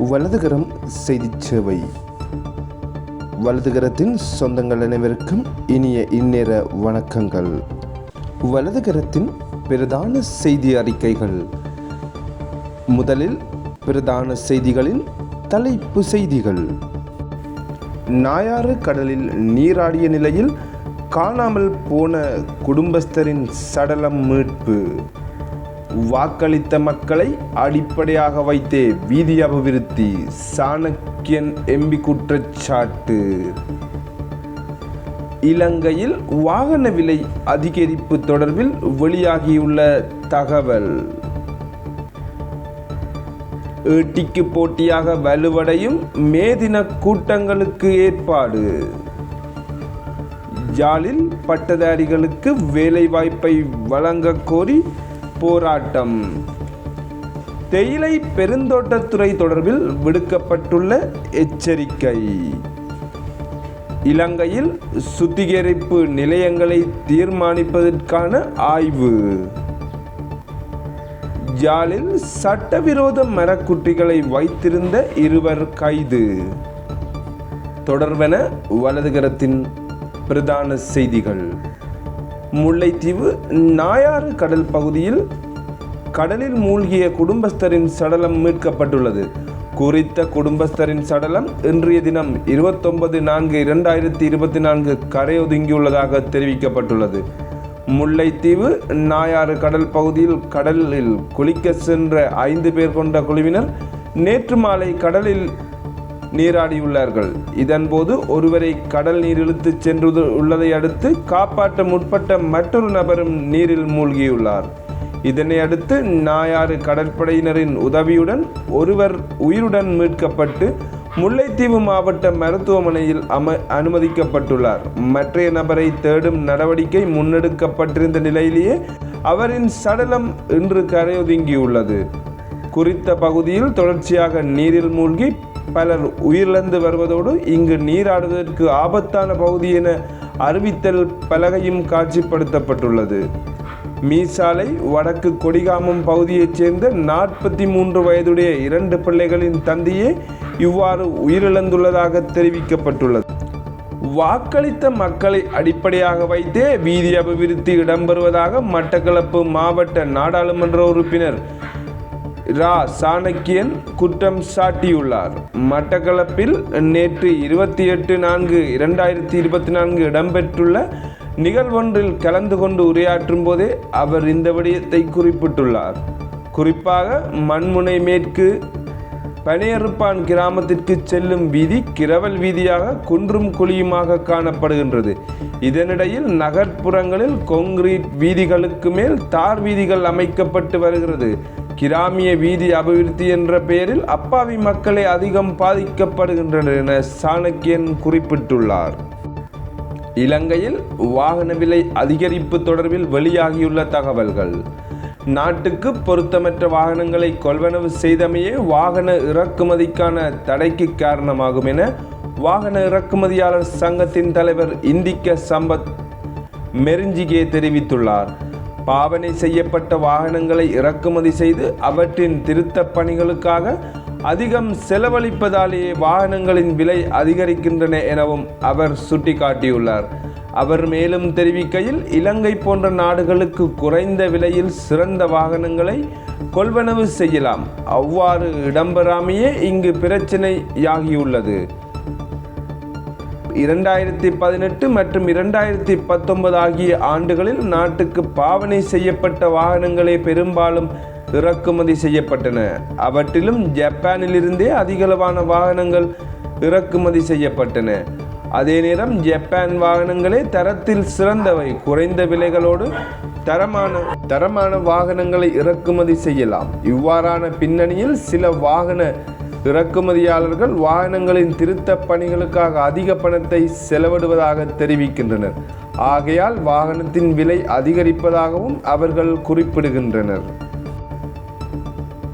வலதுகரம் செய்திச் சேவை. வலதுகரத்தின் சொந்தங்கள் அனைவருக்கும் இனிய இந்நேர வணக்கங்கள். வலதுகரத்தின் பிரதான செய்தி அறிக்கைகள். முதலில் பிரதான செய்திகளின் தலைப்பு செய்திகள். நாயாறு கடலில் நீராடிய நிலையில் காணாமல் போன குடும்பஸ்தரின் சடலம் மீட்பு. வாக்களித்த மக்களை அடிப்படையாக வைத்தே வீதி அபிவிருத்தி, சாணக்கியன் எம்பி குற்றச்சாட்டு. இலங்கையில் வாகன விலை அதிகரிப்பு தொடர்பில் வெளியாகியுள்ள தகவல். ஏட்டிக்கு போட்டியாக வலுவடையும் மே தின கூட்டங்களுக்கு ஏற்பாடு. யாழில் பட்டதாரிகளுக்கு வேலைவாய்ப்பை வழங்க கோரி போராட்டம். தேயிலை பெருந்தோட்டத்துறை தொடர்பில் விடுக்கப்பட்டுள்ள எச்சரிக்கை. இலங்கையில் சுத்திகரிப்பு நிலையங்களை தீர்மானிப்பதற்கான ஆய்வு. யாழில் சட்டவிரோத மரக்குற்றிகளை வைத்திருந்த 2 கைது. தொடர்பென வலதுகரத்தின் பிரதான செய்திகள். முல்லைத்தீவு நாயாறு கடல் பகுதியில் கடலில் மூழ்கிய குடும்பஸ்தரின் சடலம் மீட்கப்பட்டுள்ளது. குறித்த குடும்பஸ்தரின் சடலம் இன்றைய தினம் 29/4/2024 கரையொதுங்கியுள்ளதாக தெரிவிக்கப்பட்டுள்ளது. முல்லைத்தீவு நாயாறு கடல் பகுதியில் கடலில் குளிக்க சென்ற 5 பேர் கொண்ட குழுவினர் நேற்று மாலை கடலில் நீராடியுள்ளார்கள். இதன்போது ஒருவரை கடல் நீர் இழுத்துச் சென்று உள்ளதை அடுத்து காப்பாற்ற முற்பட்ட மற்றொரு நபரும் நீரில் மூழ்கியுள்ளார். இதனை அடுத்து நாயாறு கடற்படையினரின் உதவியுடன் ஒருவர் உயிருடன் மீட்கப்பட்டு முல்லைத்தீவு மாவட்ட மருத்துவமனையில் அனுமதிக்கப்பட்டுள்ளார். மற்றைய நபரை தேடும் நடவடிக்கை முன்னெடுக்கப்பட்டிருந்த நிலையிலேயே அவரின் சடலம் இன்று கரையொதுங்கியுள்ளது. குறித்த பகுதியில் தொடர்ச்சியாக நீரில் மூழ்கி பலர் உயிரிழந்து வருவதோடு இங்கு நீராடுவதற்கு ஆபத்தான பகுதி என அறிவித்தல் பலகையும் காட்சிப்படுத்தப்பட்டுள்ளது. மீசாலை வடக்கு கொடிகாமம் பகுதியைச் சேர்ந்த 43 வயதுடைய 2 பிள்ளைகளின் தந்தையே இவ்வாறு உயிரிழந்துள்ளதாக தெரிவிக்கப்பட்டுள்ளது. வாக்களித்த மக்களை அடிப்படையாக வைத்தே வீதி அபிவிருத்தி இடம்பெறுவதாக மட்டக்களப்பு மாவட்ட நாடாளுமன்ற உறுப்பினர் சாணக்கியன் குற்றம் சாட்டியுள்ளார். மட்டக்களப்பில் நேற்று 28/4/2024 இடம்பெற்றுள்ள நிகழ்வொன்றில் கலந்து கொண்டு உரையாற்றும் போதே அவர் இந்த விடயத்தை குறிப்பிட்டுள்ளார். குறிப்பாக மண்முனை மேற்கு பனையறுப்பான் கிராமத்திற்கு செல்லும் வீதி கிரவல் வீதியாக குன்றும் குழியுமாக காணப்படுகின்றது. இதனிடையில் நகர்ப்புறங்களில் கொங்கிரீட் வீதிகளுக்கு மேல் தார் வீதிகள் அமைக்கப்பட்டு வருகிறது. கிராமிய வீதி அபிவிருத்தி என்ற பெயரில் அப்பாவி மக்களே அதிகம் பாதிக்கப்படுகின்றனர் என சாணக்கியன் குறிப்பிட்டுள்ளார். இலங்கையில் வாகன விலை அதிகரிப்பு தொடர்பில் வெளியாகியுள்ள தகவல்கள். நாட்டுக்கு பொருத்தமற்ற வாகனங்களை கொள்வனவு செய்தமையே வாகன இறக்குமதிக்கான தடைக்கு காரணமாகும் என வாகன இறக்குமதியாளர் சங்கத்தின் தலைவர் இந்திக்க சம்பத் மெரிஞ்சிகே தெரிவித்துள்ளார். பாவனை செய்யப்பட்ட வாகனங்களை இறக்குமதி செய்து அவற்றின் திருத்தப் பணிகளுக்காக அதிகம் செலவழிப்பதாலேயே வாகனங்களின் விலை அதிகரிக்கின்றன எனவும் அவர் சுட்டிக்காட்டியுள்ளார். அவர் மேலும் தெரிவிக்கையில், இலங்கை போன்ற நாடுகளுக்கு குறைந்த விலையில் சிறந்த வாகனங்களை கொள்வனவு செய்யலாம். அவ்வாறு இடம்பெறாமையே இங்கு பிரச்சினையாகியுள்ளது. 2018 மற்றும் 2019 ஆகிய ஆண்டுகளில் நாட்டுக்கு பாவனை செய்யப்பட்ட வாகனங்களே பெரும்பாலும் இறக்குமதி செய்யப்பட்டன. அவற்றிலும் ஜப்பானிலிருந்தே அதிகளவான வாகனங்கள் இறக்குமதி செய்யப்பட்டன. அதே நேரம் ஜப்பான் வாகனங்களே தரத்தில் சிறந்தவை. குறைந்த விலைகளோடு தரமான வாகனங்களை இறக்குமதி செய்யலாம். இவ்வாறான பின்னணியில் சில வாகன இறக்குமதியாளர்கள் வாகனங்களின் திருத்தப் பணிகளுக்காக அதிக பணத்தை செலவிடுவதாக தெரிவிக்கின்றனர். ஆகையால் வாகனத்தின் விலை அதிகரிப்பதாகவும் அவர்கள் குறிப்பிடுகின்றனர்.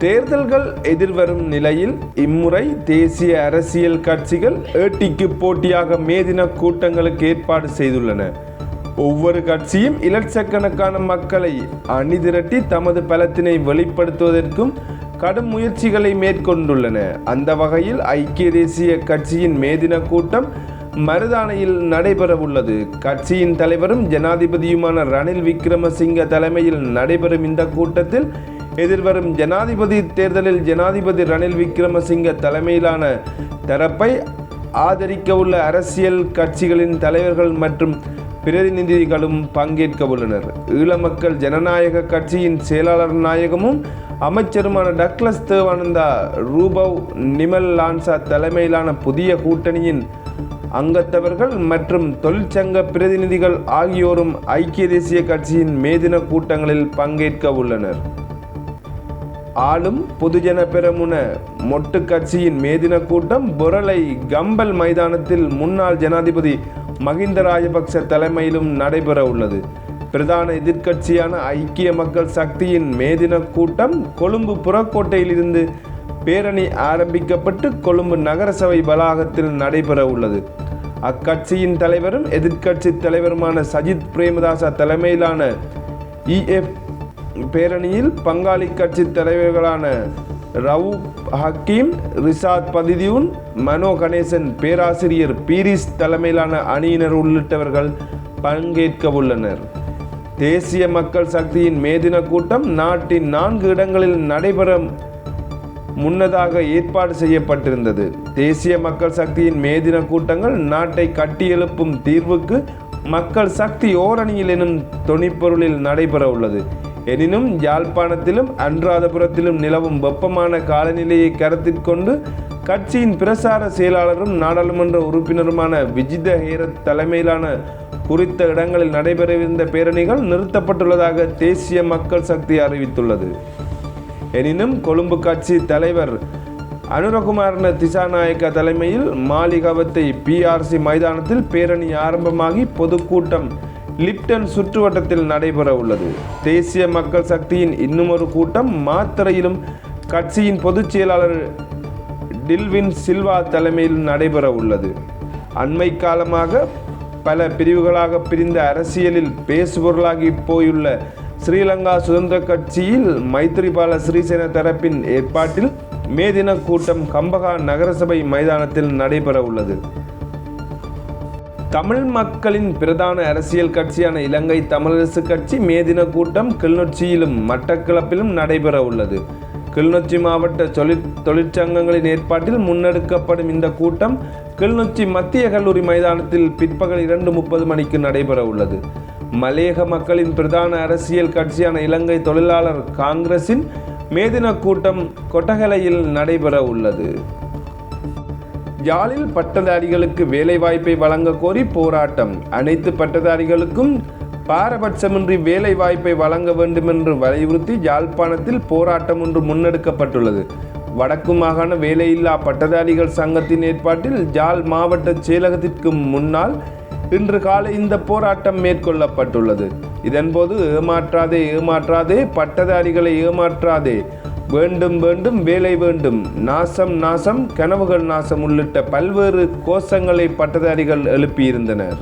தேர்தல்கள் எதிர்வரும் நிலையில் இம்முறை தேசிய அரசியல் கட்சிகள் ஏட்டிக்கு போட்டியாக மே தின கூட்டங்களுக்கு ஏற்பாடு செய்துள்ளன. ஒவ்வொரு கட்சியும் இலட்சக்கணக்கான மக்களை அணிதிரட்டி தமது பலத்தினை வெளிப்படுத்துவதற்கும் கடும் முயற்சிகளை மேற்கொண்டுள்ளன. அந்த வகையில் ஐக்கிய தேசிய கட்சியின் மே தின கூட்டம் மருதானையில் நடைபெறவுள்ளது. கட்சியின் தலைவரும் ஜனாதிபதியுமான ரணில் விக்ரமசிங்க தலைமையில் நடைபெறும் இந்த கூட்டத்தில் எதிர்வரும் ஜனாதிபதி தேர்தலில் ஜனாதிபதி ரணில் விக்ரமசிங்க தலைமையிலான தரப்பை ஆதரிக்க உள்ள அரசியல் கட்சிகளின் தலைவர்கள் மற்றும் பிரதிநிதிகளும் பங்கேற்க உள்ளனர். ஈழ மக்கள் ஜனநாயக கட்சியின் செயலாளர் நாயகமும் அமைச்சருமான டக்ளஸ் தேவானந்தா ரூபவ் நிமல் லான்சா தலைமையிலான புதிய கூட்டணியின் அங்கத்தவர்கள் மற்றும் தொழிற்சங்க பிரதிநிதிகள் ஆகியோரும் ஐக்கிய தேசிய கட்சியின் மே தின கூட்டங்களில் பங்கேற்க உள்ளனர். ஆளும் பொதுஜன பெரமுன மொட்டு கட்சியின் மே தின கூட்டம் பொரளை கம்பல் மைதானத்தில் முன்னாள் ஜனாதிபதி மஹிந்த ராஜபக்ச தலைமையிலும் நடைபெற உள்ளது. பிரதான எதிர்க்கட்சியான ஐக்கிய மக்கள் சக்தியின் மே தின கூட்டம் கொழும்பு புறக்கோட்டையிலிருந்து பேரணி ஆரம்பிக்கப்பட்டு கொழும்பு நகரசபை வளாகத்தில் நடைபெற உள்ளது. அக்கட்சியின் தலைவரும் எதிர்க்கட்சி தலைவருமான சஜித் பிரேமதாச தலைமையிலான EF பேரணியில் பங்காளி கட்சி தலைவர்களான ரவூப் ஹக்கீம், ரிசாத் பதிதியூன், மனோ கணேசன், பேராசிரியர் பீரிஸ் தலைமையிலான அணியினர் உள்ளிட்டவர்கள் பங்கேற்க உள்ளனர். தேசிய மக்கள் சக்தியின் மே தின கூட்டம் நாட்டின் 4 இடங்களில் நடைபெற முன்னதாக ஏற்பாடு செய்யப்பட்டிருந்தது. தேசிய மக்கள் சக்தியின் மே தின கூட்டங்கள் நாட்டை கட்டியெழுப்பும் தீர்வுக்கு மக்கள் சக்தி ஓரணியில் எனும் தொனிப்பொருளில் நடைபெற உள்ளது. எனினும் யாழ்ப்பாணத்திலும் அனுராதபுரத்திலும் நிலவும் வெப்பமான காலநிலையை கருத்தில் கொண்டு கட்சியின் பிரசார செயலாளரும் நாடாளுமன்ற உறுப்பினருமான விஜித ஹேரத் தலைமையிலான குறித்த இடங்களில் நடைபெறவிருந்த பேரணிகள் நிறுத்தப்பட்டுள்ளதாக தேசிய மக்கள் சக்தி அறிவித்துள்ளது. எனினும் கொழும்பு கட்சி தலைவர் அனுரகுமார திசாநாயக்க தலைமையில் மாளிகவத்தை PRC மைதானத்தில் பேரணி ஆரம்பமாகி பொதுக்கூட்டம் லிப்டன் சுற்றுவட்டத்தில் நடைபெற உள்ளது. தேசிய மக்கள் சக்தியின் இன்னுமொரு கூட்டம் மாத்தறையிலும் கட்சியின் பொதுச் செயலாளர் டில்வின் சில்வா தலைமையில் நடைபெற உள்ளது. அண்மை காலமாக பல பிரிவுகளாக பிரிந்த அரசியலில் பேசுபொருளாகி போயுள்ள ஸ்ரீலங்கா சுதந்திர கட்சியில் மைத்திரிபால சிறிசேன தரப்பின் ஏற்பாட்டில் மே தின கூட்டம் கம்பகா நகரசபை மைதானத்தில் நடைபெற உள்ளது. தமிழ் மக்களின் பிரதான அரசியல் கட்சியான இலங்கை தமிழரசு கட்சி மே தின கூட்டம் கிளிநொச்சியிலும் மட்டக்களப்பிலும் நடைபெற உள்ளது. கிளிநொச்சி மாவட்ட தொழிற்சங்கங்களின் ஏற்பாட்டில் முன்னெடுக்கப்படும் இந்த கூட்டம் கிளிநொச்சி மத்திய கல்லூரி மைதானத்தில் பிற்பகல் 2:30 மணிக்கு நடைபெற உள்ளது. மலையக மக்களின் பிரதான அரசியல் கட்சியான இலங்கை தொழிலாளர் காங்கிரசின் மே தின கூட்டம் கொட்டகலையில் நடைபெற உள்ளது. யாழில் பட்டதாரிகளுக்கு வேலைவாய்ப்பை வழங்க கோரி போராட்டம். அனைத்து பட்டதாரிகளுக்கும் பாரபட்சமின்றி வேலை வாய்ப்பை வழங்க வேண்டும் என்று வலியுறுத்தி யாழ்ப்பாணத்தில் போராட்டம் ஒன்று முன்னெடுக்கப்பட்டுள்ளது. வடக்கு மாகாண வேலையில்லா பட்டதாரிகள் சங்கத்தின் ஏற்பாட்டில் யாழ் மாவட்ட செயலகத்திற்கு முன்னால் இன்று காலை இந்த போராட்டம் மேற்கொள்ளப்பட்டுள்ளது. இதன்போது ஏமாற்றாதே பட்டதாரிகளை ஏமாற்றாதே, வேண்டும் வேண்டும் வேலை வேண்டும், நாசம் நாசம் கனவுகள் நாசம் உள்ளிட்ட பல்வேறு கோஷங்களை பட்டதாரிகள் எழுப்பியிருந்தனர்.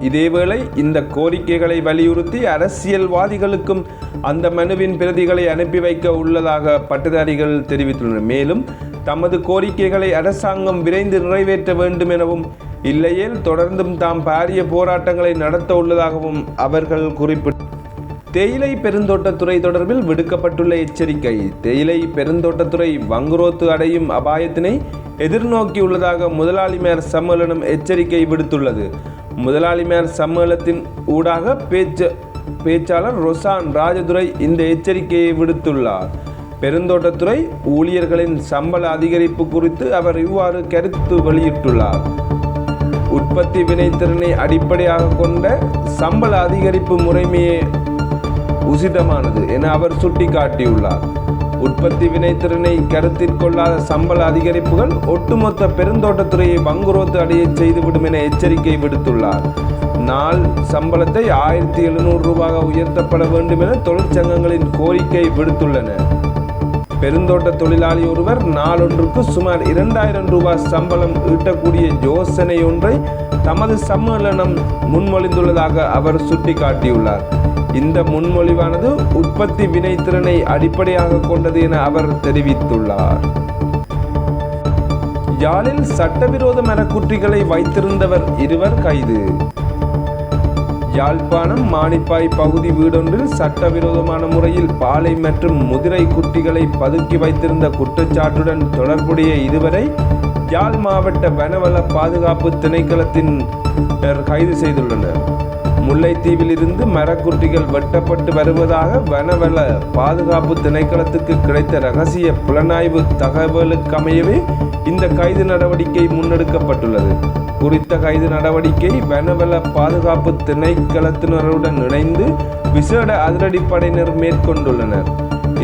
இதேவேளை இந்த கோரிக்கைகளை வலியுறுத்தி அரசியல்வாதிகளுக்கும் அந்த மனுவின் பிரதிகளை அனுப்பி வைக்க உள்ளதாக பட்டதாரிகள் தெரிவித்துள்ளனர். மேலும் தமது கோரிக்கைகளை அரசாங்கம் விரைந்து நிறைவேற்ற வேண்டும் எனவும், இல்லையேல் தொடர்ந்தும் தாம் பாரிய போராட்டங்களை நடத்த உள்ளதாகவும் அவர்கள் குறிப்பிட்டனர். தேயிலை பெருந்தோட்டத்துறை தொடர்பில் விடுக்கப்பட்டுள்ள எச்சரிக்கை. தேயிலை பெருந்தோட்டத்துறை வங்குரோத்து அடையும் அபாயத்தினை எதிர்நோக்கியுள்ளதாக முதலாளிமார் சம்மேளனம் எச்சரிக்கை விடுத்துள்ளது. முதலாளிமார் சம்மேளனத்தின் ஊடாக பேச்சாளர் ரொசான் ராஜதுரை இந்த எச்சரிக்கையை விடுத்துள்ளார். பெருந்தோட்டத்துறை ஊழியர்களின் சம்பள அதிகரிப்பு குறித்து அவர் இவ்வாறு கருத்து வெளியிட்டுள்ளார். உற்பத்தி வினைத்திறனை அடிப்படையாக கொண்ட சம்பள அதிகரிப்பு முறைமையே உசிதமானது என அவர் சுட்டிக்காட்டியுள்ளார். உற்பத்தி வினைத்திறனை கருத்தில் கொள்ளாத சம்பள அதிகரிப்புகள் ஒட்டுமொத்த பெருந்தோட்டத்துறையை வங்குரோத்து அடைய செய்துவிடும் என எச்சரிக்கை விடுத்துள்ளார். நாள் சம்பளத்தை 1700 ரூபாய் உயர்த்தப்பட வேண்டும் என தொழிற்சங்கங்களின் கோரிக்கை விடுத்துள்ளன. பெருந்தோட்ட தொழிலாளி ஒருவர் நாளொன்றுக்கு சுமார் 2000 ரூபாய் சம்பளம் ஈட்டக்கூடிய யோசனை ஒன்றை தமது சம்மேளனம் முன்மொழிந்துள்ளதாக அவர் சுட்டிக்காட்டியுள்ளார். இந்த முன்மொழிவானது உற்பத்தி வினைத்திறனை அடிப்படையாக கொண்டது என அவர் தெரிவித்துள்ளார். யாழில் சட்டவிரோத மரக்குற்றிகளை வைத்திருந்தவர் 2 கைது. யாழ்ப்பாணம் மானிப்பாய் பகுதி வீடொன்றில் சட்டவிரோதமான முறையில் பாலை மற்றும் முதிரை குட்டிகளை பதுக்கி வைத்திருந்த குற்றச்சாட்டுடன் தொடர்புடைய 2 யாழ் மாவட்ட வனவள பாதுகாப்பு திணைக்களத்தினர் கைது செய்துள்ளனர். முல்லைத்தீவில் இருந்து மரக்குட்டிகள் வெட்டப்பட்டு வருவதாக வனவள பாதுகாப்பு திணைக்களத்துக்கு கிடைத்த இரகசிய புலனாய்வு தகவலுக்கமையவே இந்த கைது நடவடிக்கை முன்னெடுக்கப்பட்டுள்ளது. குறித்த கைது நடவடிக்கை வனவள பாதுகாப்பு திணைக்களத்தினருடன் இணைந்து விசேட அதிரடிப்படையினர் மேற்கொண்டுள்ளனர்.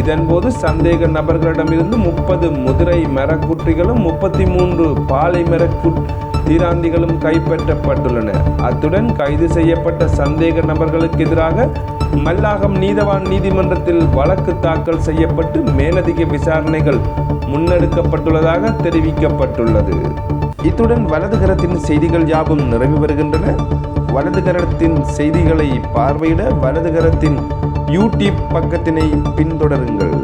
இதன்போது சந்தேக நபர்களிடமிருந்து 30 முதிரை மரக்குற்றிகளும் 33 பாலை தீராந்திகளும் கைப்பற்றப்பட்டுள்ளன. அத்துடன் கைது செய்யப்பட்ட சந்தேக நபர்களுக்கு எதிராக மல்லாகம் நீதவான் நீதிமன்றத்தில் வழக்கு தாக்கல் செய்யப்பட்டு மேலதிக விசாரணைகள் முன்னெடுக்கப்பட்டுள்ளதாக தெரிவிக்கப்பட்டுள்ளது. இத்துடன் வலதுகரத்தின் செய்திகள் யாவும் நிறைவு பெறுகின்றன. வலதுகரத்தின் செய்திகளை பார்வையிட வலதுகரத்தின் யூடியூப் பக்கத்தினை பின்தொடருங்கள்.